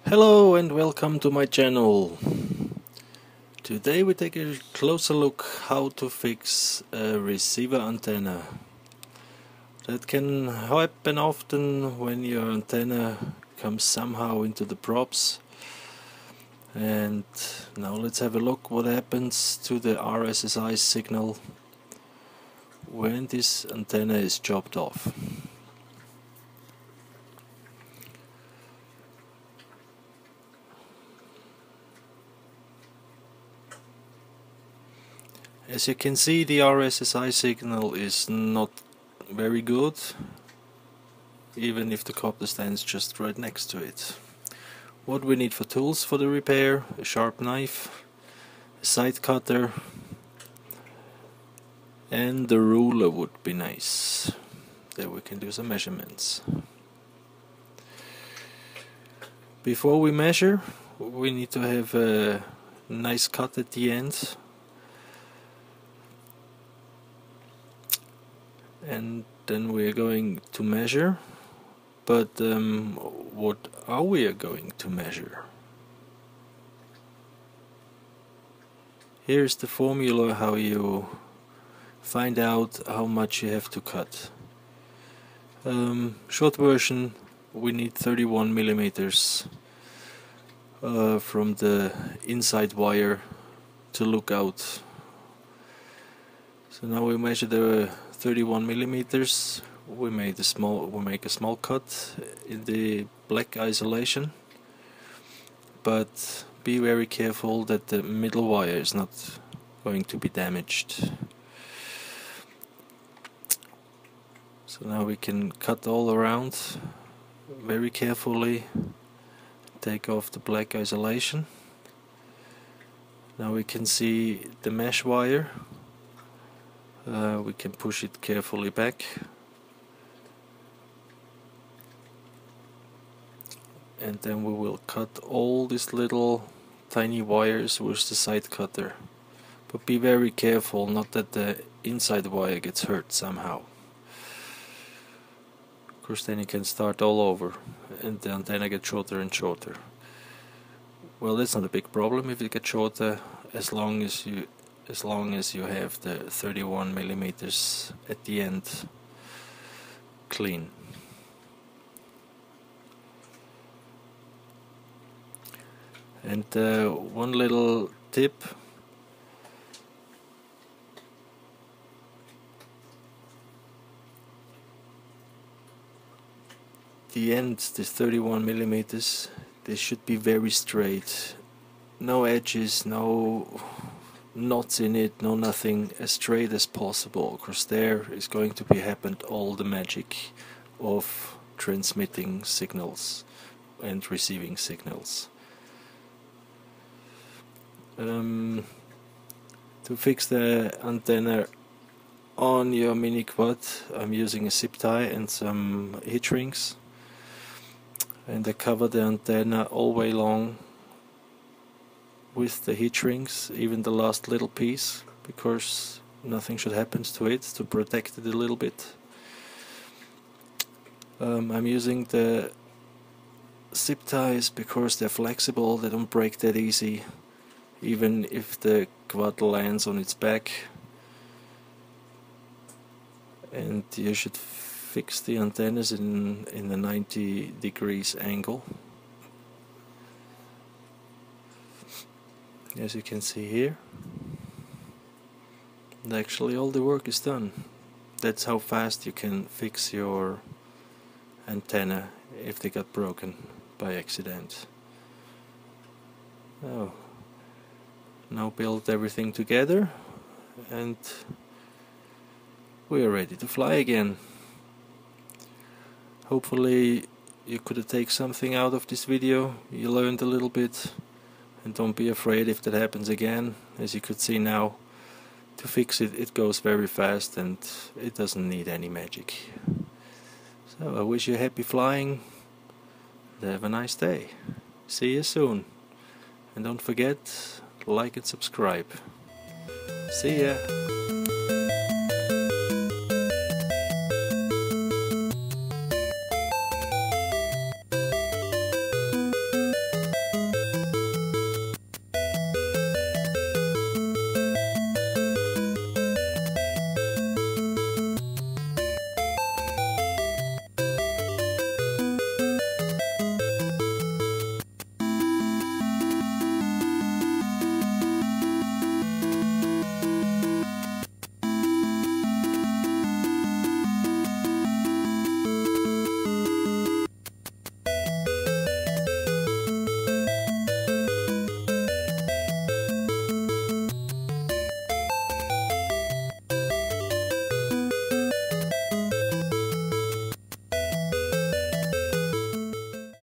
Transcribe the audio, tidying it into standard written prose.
Hello and welcome to my channel. Today we take a closer look how to fix a receiver antenna. That can happen often when your antenna comes somehow into the props. And now let's have a look what happens to the RSSI signal when this antenna is chopped off. As you can see, the RSSI signal is not very good, even if the copter stands just right next to it. What we need for tools for the repair: a sharp knife, a side cutter, and the ruler would be nice. There we can do some measurements. Before we measure, we need to have a nice cut at the end. And then we are going to measure, but what are we going to measure? Here's the formula how you find out how much you have to cut. Short version, we need 31 millimeters from the inside wire to look out. So now we measure the 31 millimeters. We make a small cut in the black isolation, but be very careful that the middle wire is not going to be damaged. So now we can cut all around very carefully. Take off the black isolation. Now we can see the mesh wire. We can push it carefully back, and then we will cut all these little tiny wires with the side cutter, but be very careful not that the inside wire gets hurt somehow. Of course, then you can start all over and the antenna gets shorter and shorter. Well, that's not a big problem if it gets shorter, as long as you have the 31 millimeters at the end clean. And one little tip: the ends, this 31 millimeters, they should be very straight. No edges, no knots in it, no nothing, as straight as possible, because there is going to be happened all the magic of transmitting signals and receiving signals. To fix the antenna on your mini quad, I'm using a zip tie and some heat rings, and I cover the antenna all the way long with the heat rings, even the last little piece, because nothing should happen to it, to protect it a little bit. I'm using the zip ties because they're flexible, they don't break that easy, even if the quad lands on its back. And you should fix the antennas in the 90 degrees angle. As you can see here, and actually all the work is done. That's how fast you can fix your antenna if they got broken by accident. Oh, now build everything together and we are ready to fly again. Hopefully you could take something out of this video, you learned a little bit. And don't be afraid if that happens again. As you could see now, to fix it, it goes very fast and it doesn't need any magic. So I wish you happy flying and have a nice day. See you soon. And don't forget, like and subscribe. See ya.